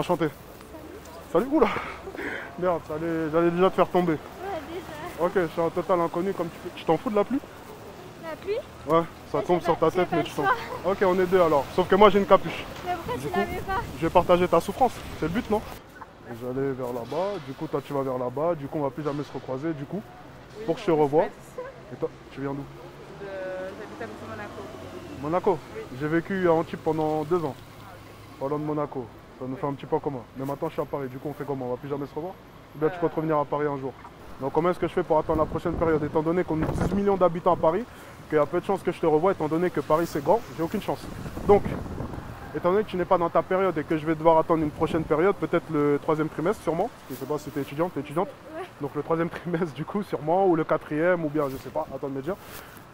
Enchanté. Salut, oula. Merde, j'allais déjà te faire tomber. Ouais, déjà. Ok, je suis un total inconnu comme tu fais. Tu t'en fous de la pluie? La pluie? Ouais, ça tombe sur ta j'ai tête, pas mais le tu t'en choix. fous. Ok, on est deux alors. Sauf que moi j'ai une capuche. Mais pourquoi Du tu coup, l'avais pas? je vais partager ta souffrance. C'est le but, non? J'allais vers là-bas, du coup toi tu vas vers là-bas, du coup on va plus jamais se recroiser, du coup, Oui, pour que je te non, revoie. suis pas Et toi, tu viens d'où? J'habite à Monaco. Monaco. Oui. J'ai vécu à Antibes pendant 2 ans, pas loin de Monaco. Ça nous fait un petit peu commun. Mais maintenant je suis à Paris, du coup on fait comment? On va plus jamais se revoir? Ou bien tu comptes revenir à Paris un jour? Donc comment est-ce que je fais pour attendre la prochaine période? Étant donné qu'on est 10 millions d'habitants à Paris, qu'il y a peu de chances que je te revoie, étant donné que Paris c'est grand, j'ai aucune chance. Donc, étant donné que tu n'es pas dans ta période et que je vais devoir attendre une prochaine période, peut-être le 3e trimestre sûrement, je ne sais pas si tu es étudiante, Ouais. donc le 3e trimestre du coup sûrement, ou le 4e, ou bien je sais pas, attends de me dire,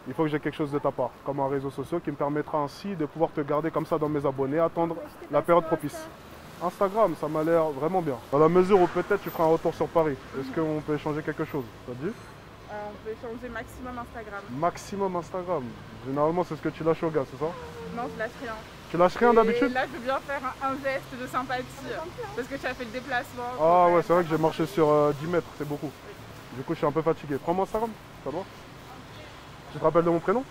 il faut que j'ai quelque chose de ta part, comme un réseau social qui me permettra ainsi de pouvoir te garder comme ça dans mes abonnés, attendre la période propice. Instagram, ça m'a l'air vraiment bien. Dans la mesure où peut-être tu feras un retour sur Paris, est-ce qu'on peut échanger quelque chose? Ça te dit? On peut échanger maximum Instagram. Maximum Instagram. Généralement c'est ce que tu lâches au gars, c'est ça? Non, je lâche rien. Tu lâches rien Et d'habitude? là, je veux bien faire un geste de sympathie. Parce que tu as fait le déplacement. Ah ouais, c'est vrai que j'ai marché sur 10 mètres, c'est beaucoup. Du coup, je suis un peu fatigué. Prends-moi Instagram, ça va? Tu te rappelles de mon prénom?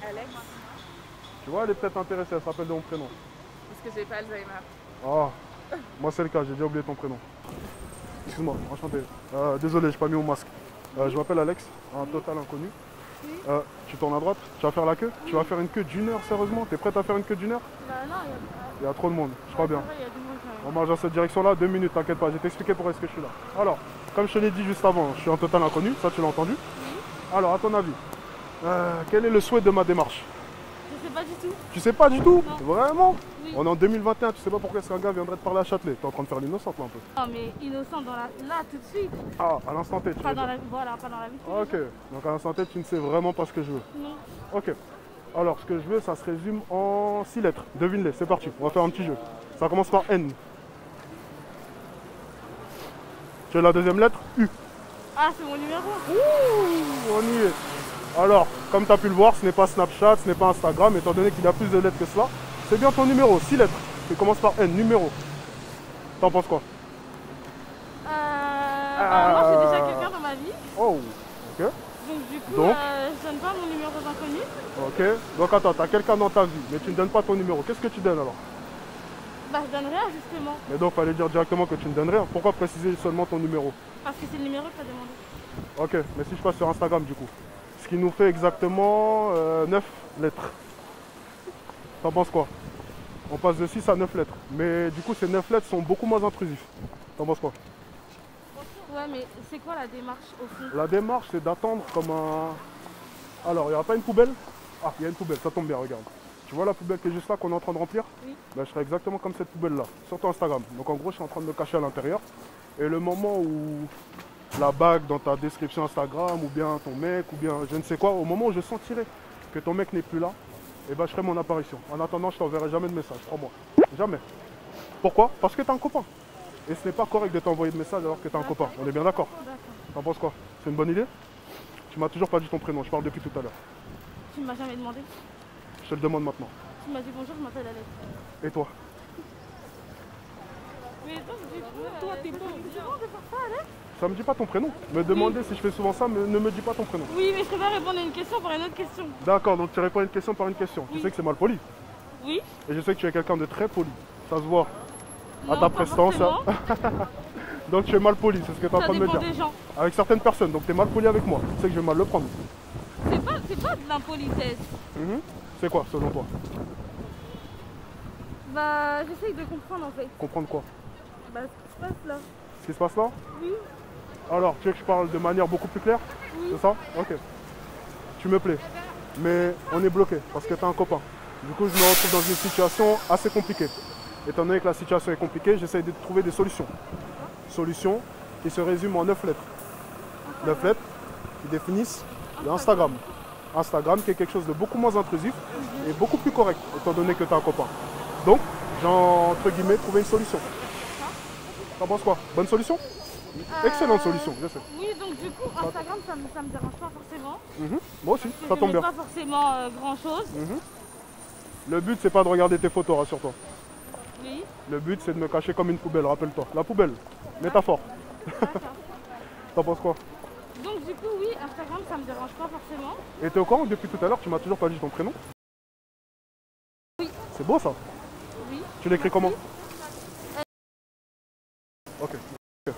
Alex, Tu vois, elle est peut-être intéressée, elle se rappelle de mon prénom. parce que j'ai pas Alzheimer. Ah, moi c'est le cas, j'ai déjà oublié ton prénom. Excuse-moi, enchanté. Désolé, j'ai pas mis mon masque. Je m'appelle Alex, un total inconnu. Tu tournes à droite, tu vas faire la queue? Tu vas faire une queue d'1 heure, sérieusement? T'es prête à faire une queue d'1 heure? Bah non, Il y a trop de monde, je crois bien. il y a du monde quand même. On marche dans cette direction-là, 2 minutes, t'inquiète pas, je vais t'expliquer pourquoi est-ce que je suis là. Alors, comme je te l'ai dit juste avant, je suis un total inconnu, ça tu l'as entendu. Alors, à ton avis, quel est le souhait de ma démarche? Je sais pas du tout. Tu sais pas du tout? Non. Vraiment? Oui. On est en 2021, tu sais pas pourquoi est-ce qu'un gars viendrait te parler à Châtelet? T'es en train de faire l'innocente là un peu. Non, mais innocent là, tout de suite. Ah, à l'instant T, tu Pas veux dans dire. la, voilà, pas dans la vie. Ok, donc à l'instant T, tu ne sais vraiment pas ce que je veux. Non. Ok. Alors, ce que je veux, ça se résume en 6 lettres. Devine-les, c'est parti. On va faire un petit jeu. Ça commence par N. Tu as la deuxième lettre? U. Ah, c'est mon numéro. Ouh, on y est. Alors, comme tu as pu le voir, ce n'est pas Snapchat, ce n'est pas Instagram, étant donné qu'il y a plus de lettres que cela. C'est bien ton numéro, 6 lettres. Qui commence par N, numéro. T'en penses quoi? Moi, j'ai déjà quelqu'un dans ma vie. Oh, ok. Donc, du coup, Donc je donne pas mon numéro aux inconnus. Ok. Donc attends, tu as quelqu'un dans ta vie, mais tu ne donnes pas ton numéro. Qu'est-ce que tu donnes alors? Bah, je donne rien, justement. Mais donc, fallait dire directement que tu ne donnes rien. Pourquoi préciser seulement ton numéro? Parce que c'est le numéro que t'as demandé. Ok, mais si je passe sur Instagram du coup, ce qui nous fait exactement 9 lettres. T'en penses quoi? On passe de 6 à 9 lettres. Mais du coup, ces 9 lettres sont beaucoup moins intrusifs. T'en penses quoi? Ouais, mais c'est quoi la démarche au fond? La démarche, c'est d'attendre comme un... Alors, il n'y aura pas une poubelle? Ah, il y a une poubelle, ça tombe bien, regarde. Tu vois la poubelle qui est juste là, qu'on est en train de remplir? Oui. Ben, je serai exactement comme cette poubelle-là, sur ton Instagram. Donc en gros, je suis en train de me cacher à l'intérieur. Et le moment où la bague dans ta description Instagram, ou bien ton mec, ou bien je ne sais quoi, au moment où je sentirai que ton mec n'est plus là, et ben, je ferai mon apparition. En attendant, je t'enverrai jamais de message, crois-moi. Jamais. Pourquoi? Parce que tu es un copain. Et ce n'est pas correct de t'envoyer de message alors que tu es un copain. On est bien d'accord? D'accord. T'en penses quoi? C'est une bonne idée? Tu m'as toujours pas dit ton prénom, je parle depuis tout à l'heure. Tu m'as jamais demandé. Je te le demande maintenant. Tu m'as dit bonjour, je m'appelle Alex. Et toi? Mais donc, du coup, toi, t'es bon. C'est bon de faire ça, Alex? Ça me dit pas ton prénom. Me demander si je fais souvent ça, ne me dis pas ton prénom. Oui, mais je préfère répondre à une question par une autre question. D'accord, donc tu réponds à une question par une question. Oui. Tu sais que c'est mal poli. Oui? Et je sais que tu es quelqu'un de très poli. Ça se voit à Non, ta pas prestance. forcément. Donc tu es mal poli, c'est ce que tu es en Ça train de me dépend dire. des gens. Avec certaines personnes, donc tu es mal poli avec moi. Tu sais que je vais mal le prendre. C'est pas de l'impolitesse. C'est quoi selon toi? Bah, j'essaye de comprendre en fait. Comprendre quoi? Bah, ce qui se passe là. Ce qui se passe là? Oui, Alors, tu veux que je parle de manière beaucoup plus claire? oui. C'est ça? Ok. Tu me plais. Mais on est bloqué parce que tu es un copain. Du coup, je me retrouve dans une situation assez compliquée. Étant donné que la situation est compliquée, j'essaye de trouver des solutions. Solutions qui se résument en 9 lettres. 9 lettres qui définissent l'Instagram. Instagram qui est quelque chose de beaucoup moins intrusif et beaucoup plus correct, étant donné que tu es un copain. Donc, j'ai entre guillemets trouvé une solution. T'en penses quoi? Bonne solution? Excellente solution, je sais. Oui, donc du coup, Instagram, ça me dérange pas forcément. Moi aussi, Parce ça que tombe je mets bien. pas forcément grand chose. Le but, c'est pas de regarder tes photos, rassure-toi. Oui. Le but, c'est de me cacher comme une poubelle, rappelle-toi. La poubelle, métaphore. D'accord. T'en penses quoi? Donc du coup, oui, Instagram, ça me dérange pas forcément. Et t'es au courant depuis tout à l'heure, tu m'as toujours pas dit ton prénom? Oui. C'est beau ça. Oui. Tu l'écris comment? Ok. Ok.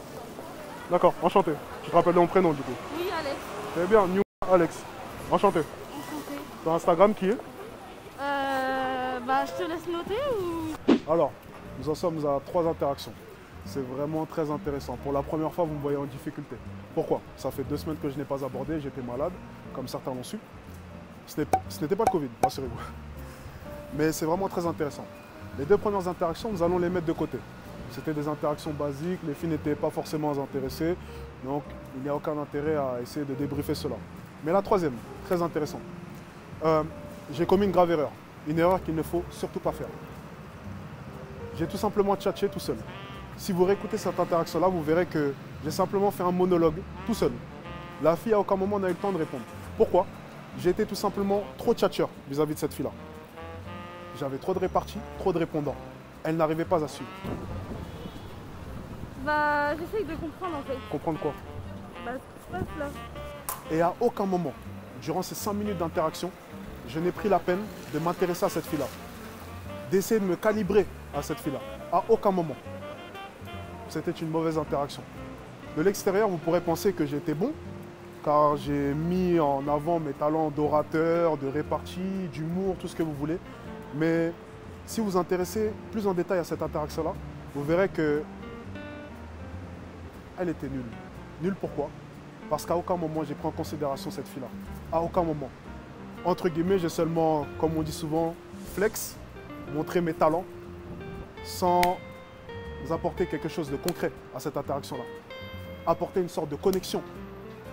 D'accord, enchanté. Tu te rappelles de mon prénom du coup? Oui, Alex. C'est bien, New Alex. Enchanté. Enchanté. Ton Instagram qui est? Bah, je te laisse noter ou... Alors, nous en sommes à 3 interactions. C'est vraiment très intéressant. Pour la première fois, vous me voyez en difficulté. Pourquoi? Ça fait 2 semaines que je n'ai pas abordé, j'étais malade, comme certains l'ont su. Ce n'était pas le Covid, rassurez-vous. Mais c'est vraiment très intéressant. Les 2 premières interactions, nous allons les mettre de côté. C'était des interactions basiques, les filles n'étaient pas forcément intéressées, donc il n'y a aucun intérêt à essayer de débriefer cela. Mais la 3e, très intéressant. J'ai commis une grave erreur. Une erreur qu'il ne faut surtout pas faire. J'ai tout simplement tchatché tout seul. Si vous réécoutez cette interaction-là, vous verrez que j'ai simplement fait un monologue tout seul. La fille à aucun moment n'a eu le temps de répondre. Pourquoi? J'ai été tout simplement trop tchatcheur vis-à-vis de cette fille-là. J'avais trop de réparties, trop de répondants. Elle n'arrivait pas à suivre. Bah, j'essaye de comprendre en fait. Comprendre quoi? Bah, ce qui se passe là. Et à aucun moment, durant ces 5 minutes d'interaction, je n'ai pris la peine de m'intéresser à cette fille-là. D'essayer de me calibrer à cette fille-là. À aucun moment. C'était une mauvaise interaction. De l'extérieur, vous pourrez penser que j'étais bon, car j'ai mis en avant mes talents d'orateur, de répartie, d'humour, tout ce que vous voulez. Mais si vous vous intéressez plus en détail à cette interaction-là, vous verrez que elle était nulle. Nulle pourquoi? Parce qu'à aucun moment, j'ai pris en considération cette fille-là. À aucun moment. Entre guillemets, j'ai seulement, comme on dit souvent, flex, montrer mes talents, sans apporter quelque chose de concret à cette interaction-là. Apporter une sorte de connexion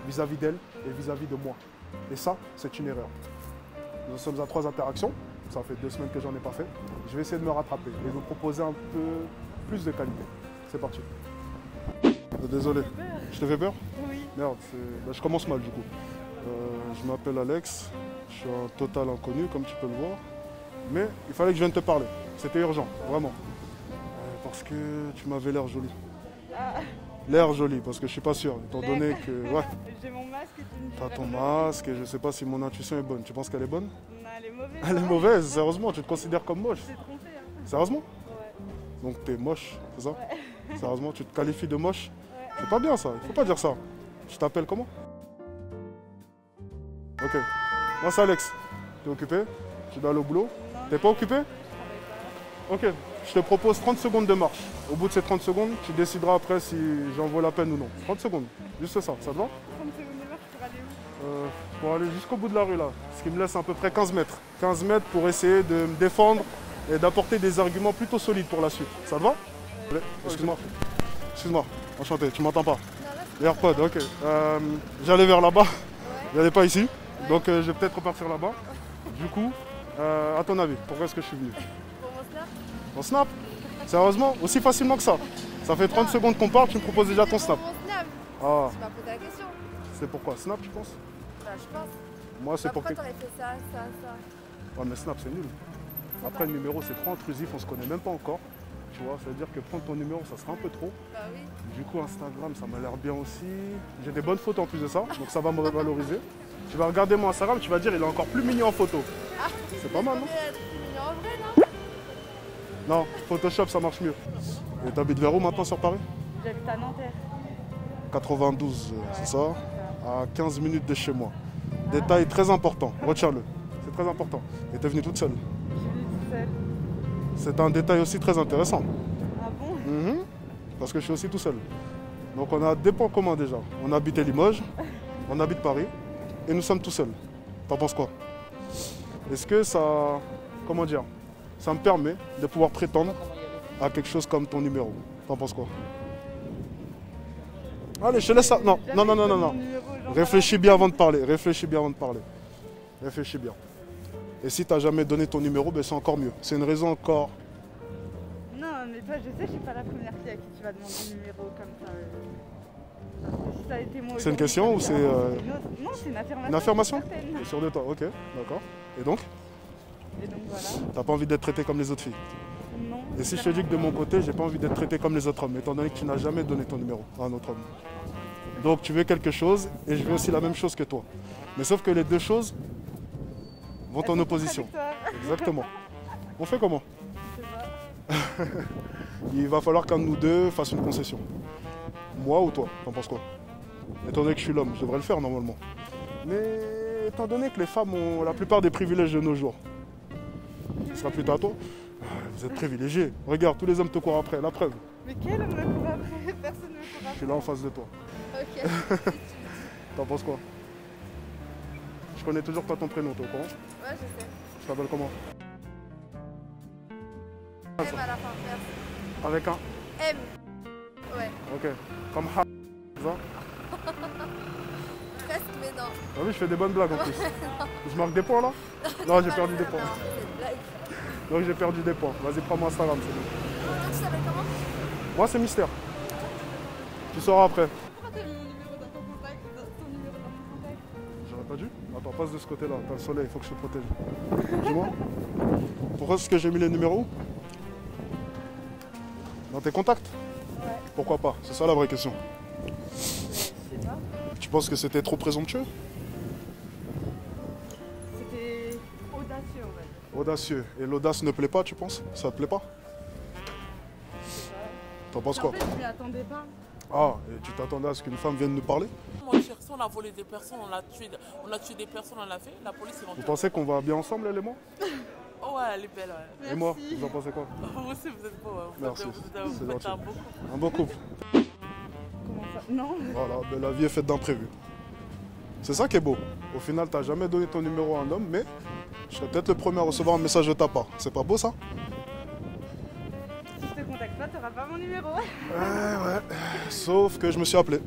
vis-à-vis d'elle et vis-à-vis de moi. Et ça, c'est une erreur. Nous sommes à 3 interactions. Ça fait 2 semaines que j'en ai pas fait. Je vais essayer de me rattraper et de vous proposer un peu plus de qualité. C'est parti. Désolé. Je te fais peur? Oui. Merde, bah, je commence mal du coup. Je m'appelle Alex. Je suis un total inconnu, comme tu peux le voir. Mais il fallait que je vienne te parler. C'était urgent, vraiment. Parce que tu m'avais l'air jolie. Ah, L'air joli, parce que je suis pas sûr, étant donné que... Ouais, j'ai mon masque et tu me dis. t'as ton masque et je sais pas si mon intuition est bonne. Tu penses qu'elle est bonne? Non, elle est mauvaise. Elle est hein. mauvaise, sérieusement, tu te considères comme moche. Je t'ai trompé. Hein. Sérieusement? Ouais. Donc t'es moche, c'est ça? Ouais. Sérieusement, tu te qualifies de moche? Ouais. C'est pas bien ça, il faut pas dire ça. Tu t'appelles comment? Ok. Moi c'est Alex. T'es occupé? Tu dois aller au boulot? Non, T'es pas occupé? je travaille Ok. Je te propose 30 secondes de marche. Au bout de ces 30 secondes, tu décideras après si j'en vaut la peine ou non. 30 secondes, juste ça te va? pas. 30 secondes de marche pour aller où? Pour aller jusqu'au bout de la rue là. Ce qui me laisse à peu près 15 mètres. 15 mètres pour essayer de me défendre et d'apporter des arguments plutôt solides pour la suite. Ça te va? Allez, excuse-moi. Excuse-moi, enchanté, tu m'entends pas? Les AirPods, ok. J'allais vers là-bas, j'allais pas ici, donc je vais peut-être repartir là-bas. Du coup, à ton avis, pourquoi est-ce que je suis venu? Pour mon snap. Ton snap? Sérieusement? Aussi facilement que ça? Ça fait 30 secondes qu'on parle, tu me proposes déjà ton snap. Pour mon snap, Ah, tu m'as posé la question. c'est pourquoi? Snap, tu penses? Bah, je pense. Moi, c'est Bah, pour que... pourquoi t'aurais fait ça, ça? Ouais, mais Snap, c'est nul. Après, le numéro, c'est trop intrusif, on se connaît même pas encore. Tu vois, ça veut dire que prendre ton numéro, ça sera un peu trop. Bah oui. Du coup, Instagram, ça m'a l'air bien aussi. J'ai des bonnes photos en plus de ça, donc ça va me revaloriser. Tu vas regarder mon Instagram, tu vas dire, il est encore plus mignon en photo. Ah, C'est pas mal, non? Mais en vrai, non? Non, Photoshop, ça marche mieux. Et t'habites vers où maintenant sur Paris? J'habite à Nanterre. 92, c'est ça? À 15 minutes de chez moi. Détail très important, retiens-le. C'est très important. Et t'es venue toute seule. Je suis venue toute seule. C'est un détail aussi très intéressant. Ah bon? Mhm. Parce que je suis aussi tout seul. Donc on a des points communs déjà. On habite à Limoges, on habite Paris et nous sommes tout seuls. T'en penses quoi? Est-ce que ça, comment dire, ça me permet de pouvoir prétendre à quelque chose comme ton numéro? T'en penses quoi? Allez, je te laisse ça. Non, non, non, non, non, non. Réfléchis bien avant de parler. Réfléchis bien avant de parler. Réfléchis bien. Et si tu n'as jamais donné ton numéro, ben c'est encore mieux. C'est une raison encore. Non, mais toi, je sais, je suis pas la première fille à qui tu vas demander le numéro comme ça. Si ça a été moi C'est une aujourd'hui, question ou ça c'est, a été une autre. Non, c'est une affirmation. Une affirmation? certaine. T'es sûr de toi? Ok, d'accord. Et donc? Et donc voilà. T'as pas envie d'être traité comme les autres filles? Non. Et si je te dis que de mon côté, j'ai pas envie d'être traité comme les autres hommes, étant donné que tu n'as jamais donné ton numéro à un autre homme. Donc tu veux quelque chose et je veux aussi la même chose que toi. Mais sauf que les deux choses vont en opposition. Exactement. On fait comment? Je sais pas. Il va falloir qu'un de nous deux fasse une concession. Moi ou toi, t'en penses quoi? Étant donné que je suis l'homme, je devrais le faire normalement. Mais étant donné que les femmes ont la plupart des privilèges de nos jours, ce sera plutôt à toi. Vous êtes privilégié. Regarde, tous les hommes te courent après, la preuve. Mais quel homme me court après? Personne ne me court Je après. suis là en face de toi. Ok. T'en penses quoi? Je connais toujours pas ton prénom, toi, au courant? Ouais, je sais. Tu t'appelles comment? M à la fin, merci. Avec un M. Ouais. Ok. Comme Ha. C'est ça? Presque, mais non. Ah oui, je fais des bonnes blagues en plus. Je marque des points là? Non, j'ai perdu des points. Non, c'est une blague. Donc j'ai perdu des points. Vas-y, prends-moi Instagram, c'est bon. Toi, tu t'appelles comment? Moi, c'est Mystère. Tu sauras après. Pourquoi t'as mis mon numéro dans ton contact? Ton numéro dans mon contact? J'aurais pas dû? Attends, passe de ce côté-là. T'as le soleil, il faut que je te protège. Dis-moi. Pourquoi est-ce que j'ai mis les numéros? Dans tes contacts? Ouais. Pourquoi pas? C'est ça la vraie question. Je sais pas. Tu penses que c'était trop présomptueux? C'était audacieux, on va dire. Audacieux. Et l'audace ne plaît pas, tu penses? Ça te plaît pas? Je sais pas. T'en penses En quoi? fait, je m'y attendais pas. Ah, et tu t'attendais à ce qu'une femme vienne nous parler? Mon cher, si on a volé des personnes, on a tué des personnes, on l'a fait, la police ils vont Vous faire. pensez qu'on va bien ensemble, elle et moi? Oh ouais, elle est belle, ouais. Merci. Et moi, vous en pensez quoi? Vous aussi, vous êtes beau, ouais. Merci, Vous c'est faites gentil. un beau couple. Un beau couple. Comment ça? Non. Voilà, ben la vie est faite d'imprévus. C'est ça qui est beau. Au final, t'as jamais donné ton numéro à un homme, mais je serais peut-être le premier à recevoir un message de ta part. C'est pas beau ça? Si je te contacte pas, t'auras pas mon numéro. Ouais. Sauf que je me suis appelé.